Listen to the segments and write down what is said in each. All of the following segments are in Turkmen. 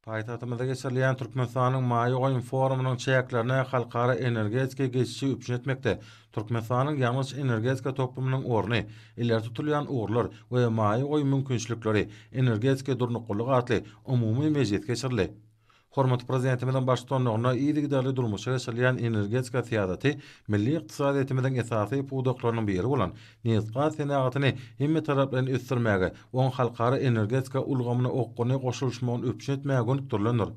Paytahtymyzda geçirilýän Türkmenistanyň Maýy Goýun forumunyň çäklerine halkara energetika geçişi üpjün etmekde. Türkmenistanyň ýalňyş energetika toplumynyň orny, iler tutulýan ugurlar we Maýy Goýun mümkinçilikleri energetika durnuklugy atly umumy mejlis geçirildi. Hormatly prezidentimizden başçylygyna ýygy durmuşa geçirilýän energetika syýasaty milli ykdysadymyzyň esasy puwdaklarynyň biri bolan nefgat senagatyny hemme taraplaryndan ösdürmäge, oň halkara energetika ulgamyna okguny goşulmagyny öpüşen etmäge gönükdirlendir.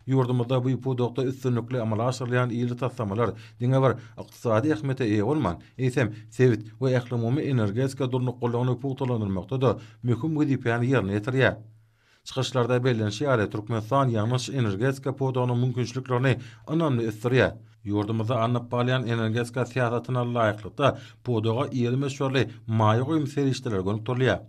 Ýurdumyzda bu puwdakda üstünlikli amala aşyrylýan ýyly taslamalar diňe bir ykdysady ähmiýete eýe bolman, eýsem sewit we ähli energetika durnuklugyny puwtalandyrmakda da möhüm wezipany ýerine ýetirýär. Çıkışlarda belirlenýär, Türkmenistan ýalňyş energetika puwdagynyň mümkinçiliklerini anamly ösdürýär. Ýurdumyzda anyp balyan energetika syýasatyna laýyklykda puwdaga ýeri meşhurly Maýy Goýun serişdeler gönükdirilýär.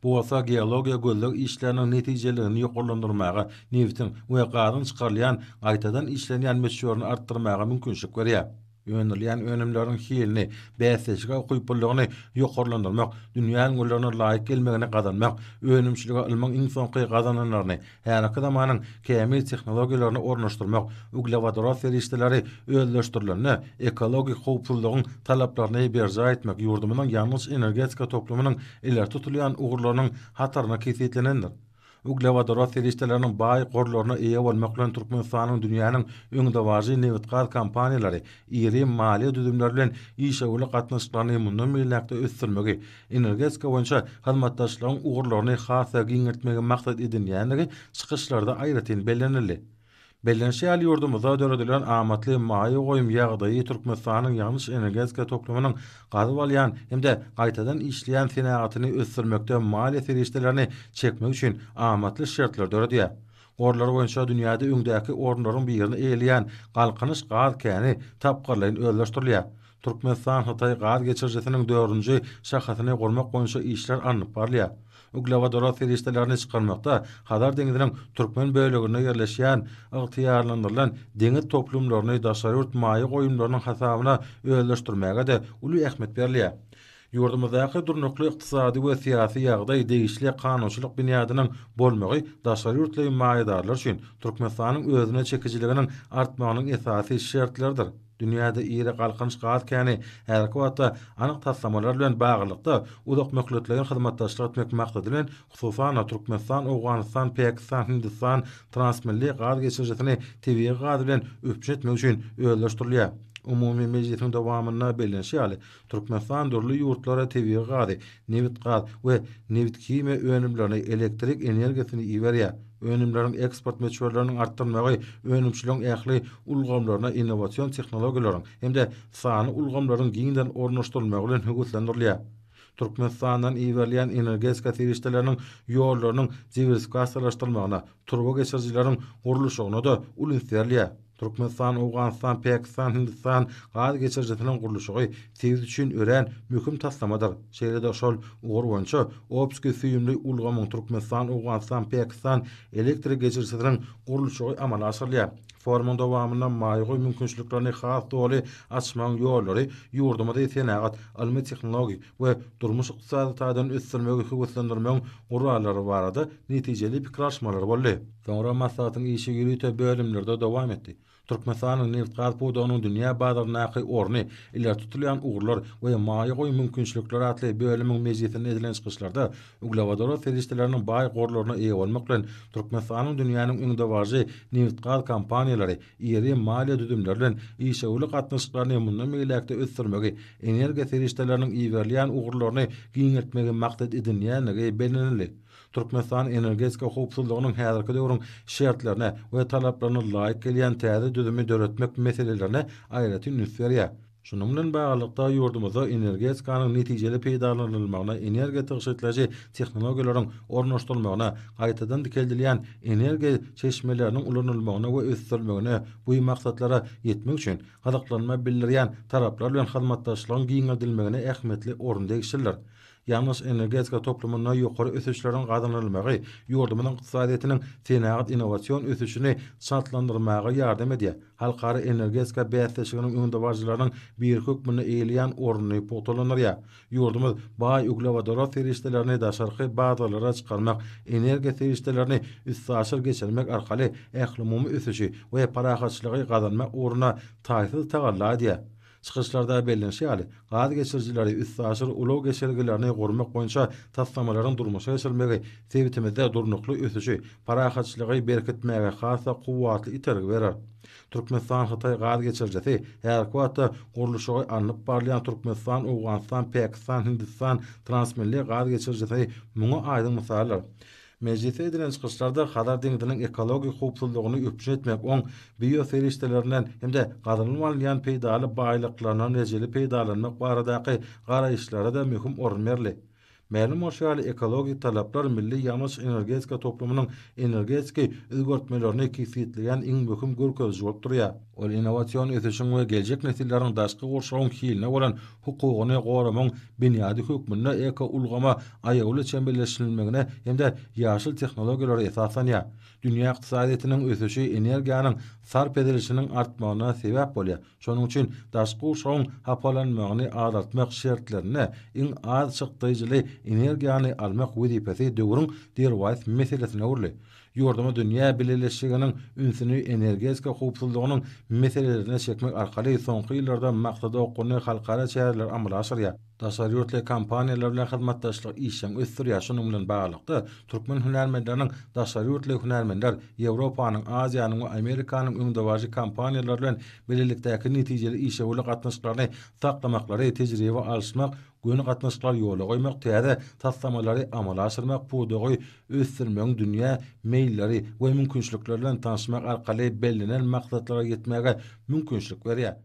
Bu bolsa geologiýa gözleg işleriniň netijelerini ýokarlandyrmaga, neftin we gazyň çykarylýan gaýtadan işlenýän meşhuryny artdyrmaga mümkinçilik berýär. Öňürilýän önümleriň hilini, bäsejige goýpullygyny ýokarlandyrmak, dünýäniň gullarına laýyk gelmegine gazanmak, önümçiligi ilmiň insanky gazananlaryny, häzirki zamanyň kämil tehnologiýalaryny ornaşdyrmak, uglewadora serişdeleri özleşdirilenini, ekologik howpsuzlygyň talaplaryny berja etmek ýurdumynyň ýalňyş energetika toplumynyň iler tutulýan ugurlarynyň hataryna kesitlenendir. Uglewadora serişdeleriniň baý gorlaryna eýe bolmak bilen Türkmenistanyň dünýäniň öňde wajy neftkaz kompaniýalary iri maliýe düzümleri bilen işe gatnaşyklaryny mundan milläkde ösdürmegi, energetika boýunça hyzmatdaşlygyň ugurlaryny hasa giňertmegi maksat edilýändigi çykyşlarda aýratyn bellenildi. Bellenşýär ýurdumyzda döredilen amatly Maýy Goýun ýagdaýy Türkmenistanyň ýalňyş energetika toplumynyň gazyp alýan hemde gaýtadan işleýän senagatyny ösdürmekde maliýe serişdelerini çekmek üçin amatly şertler döredýär. Gorlar boýunça dünýäde öňdäki orunlaryň birini eýleýän galkynyş gaz käni tapgarlaryň özleşdirilýär. Türkmenistan Hatay gaz geçirjesiniň 4-nji şahatyny gurmak boýunça işler alınıp barylýar. Uglewadora serişdelerini çykarmakda Hazar deňiziniň türkmen bölegine ýerleşýän ygtyýarlandyrylan deňiz toplumlaryny daşary Maýy Goýunlarynyň hasabyna özleşdirmäge de uly ähmiýet berilýär. Ýurdumyzdaky durnukly ykdysady we syýasy ýagdaý degişli kanunçylyk binýadynyň bolmagy daşary ýurtlaryň maýdarlar üçin Türkmenistanyň özüne çekijiliginiň artmagynyň esasy şertleridir. Dünýäde iri galkynç gaz käni häzirki wagtda anyk taslamalar bilen baglykda uzak möhletlerden hyzmatdaşlyk etmek maksady bilen hususan Türkmenistan, Awganistan, Pakistan, Hindistan transmilli gaz geçirjesini tebii gaz bilen öpüşen etmek üçin özleşdirilýär. Umumy mejlisiň dowamyna bellenşýär, Türkmenistan dörli ýurtlara tebii gazy, neft gaz we neft kime önümlerini elektrik energiýasyny iberýär. Önümleriň eksport meçhurlarynyň artdyrmagy, önümçiligiň ähli ulgamlaryna innovasiýon tehnologiýalaryň hemde sany ulgamlaryň giňden ornaşdyrylmagy bilen höwetlendirilýär. Türkmenistandan iberlýän energetika serişdeleriniň ýollarynyň diversifikasiýalaşdyrylmagyna, turba geçirjileriň gurulşygyna da uly ýerleýär. Türkmenistan, Awganistan, Pakistan, Hindistan gaz geçirjesiniň gurulşygy siz üçin ören möhüm taslamadyr. Şeýle-de şol ugur boýunça opski süýümli ulgamyň Türkmenistan, Awganistan, Pakistan elektrik geçirjesiniň gurulşygy amala aşyrylýar. Forumyň dowamyna Maýy Goýun mümkinçiliklerini has doly açmaň ýollary ýurdumyzda senagat, almy tehnologik we durmuş ykdysadyny ösdürmegi höwetlendirmeň gurallary barada netijeli pikirleşmeler boldy. Soňra maslahatyň işi ýürüte bölümlerde dowam etdi. Türkmenistanyň neft gaz puwdagynyň dünýä bazaryna orny, iler tutulýan ugurlar we Maýy Goýun mümkinçilikleri atly bölümiň mejlisinde edilen çykyşlarda uglewadora serişdeleriniň baý gorlaryna eýe bolmak bilen Türkmenistanyň dünýäniň öňde wajy neft gaz kompaniýalary iri maliýe düzümleri bilen işe gatnaşyklaryny mundan milläkde ösdürmegi, energiýa serişdeleriniň iberlýän ugurlaryny giňertmegi maksat edilýändigi bellenildi. Türkmenistan energetika howpsuzlygynyň häzirki döwrüň şertlerine we talaplaryna laýyk gelýän täze düzümi döretmek meselelerine aýratyn üns berýär. Şunun bilen baglykda ýurdumyzda energetikanyň netijeli peýdalanylmagyna, energiýa tygyşytlaryjy tehnologiýalaryň ornaşdyrylmagyna, gaýtadan dikeldilýän energiýa çeşmeleriniň ulanylmagyna we ösdürülmegine bu maksatlara ýetmek üçin hazırlanma bildirýän taraplar bilen hyzmatdaşlygyň giňerdilmegine ähmiýetli orun degişirler. ýalnys energetika toplumuna ýokary ösüşleriň gazanylmagy, ýurdumyň ykdysadyýatynyň tenagat innovasiýon ösüşini şartlandyrmaga ýardam edýär. Halkara energetika bäsleşiginiň öňünde barjylarynyň bir hökmüne eýilýän ornuny potolanýar. Ýurdumyz baý uglevodorod serişdelerini daşarky bazalara çykarmak, energiýa serişdelerini üst-aşyr geçirmek arkaly ähli ösüşi we parahatçylygy gazanmak uğruna taýsyz tagalla edýär. Çıkışlarda bellenşýär, gaz geçirjileri üst-aşyr ulag geçirgilerini gormak boýunça taslamalaryň durmuşa geçirilmegi sebitimizde durnukly ösüşi, parahatçylygy berkitmäge hasa kuwwatly itergi berer. Türkmenistan Hatay gaz geçirjisi her wagtda gurulşy anyp barlayan Türkmenistan, Owganistan, Pakistan, Hindistan transmilli gaz geçirjisi muňa aýdyň misallar. Meclise edilen çıkışlarda Hadar deňiziniň ekologik howpsuzlygyny öpüş etmek, oň bioferişdelerinden hem-de gazanylmaýan peýdaly baýlyklaryndan rejeli peýdalanmak baradaky garaýşlara da möhüm orun berli. Ma'lum bolýaly ekologik talaplar milli ýalnys energetika toplumynyň energetik özgertmelerini kisitleýän iň möhüm görkeji bolup durýar. Ol innovasiýon ösüşiň we geljek nesilleriň daşky gorşagyň hiline bolan hukugyny goramaň beňadi hökmünde eko ulgama aýaguly çemberleşdirilmegine hem-de ýaşyl tehnologiýalary esaslanýar. Dünýä ykdysadyýatynyň ösüşi energiýanyň sarp edilişiniň artmagyna sebäp bolýar. Şonuň üçin daşky gorşagyň hapalanmagyny azaltmak şertlerini iň az çykdyjyly energiýany almak wezipesi döwrüň derwäs meselesine urly. Ýurduma dünýä bileşiginiň ünsüni energetika howpsuzlygynyň meselelerine çekmek arkaly soňky ýyllarda maksady okuny halkara çäherler amala aşyrýar. Daşary kompaniýalar bilen hyzmatdaşlyk işiň ösdürýär. Şonuň bilen baglanykda türkmen hünärmenleriniň daşary hünärmenler Ýewropanyň, Aziýanyň we Amerikanyň öňdäwäji kompaniýalar bilen birlikdäki netijeli işe bolan gatnaşyklaryny saklamaklary, tejribe alşmak, göni gatnaşyklar ýola goýmak, täze taslamалary amala aşyrmak, pudugy ösdürmek, dünýä meýilleri we mümkinçilikleri bilen tanışmak arkaly bellenen maksatlara ýetmäge mümkinçilik berýär.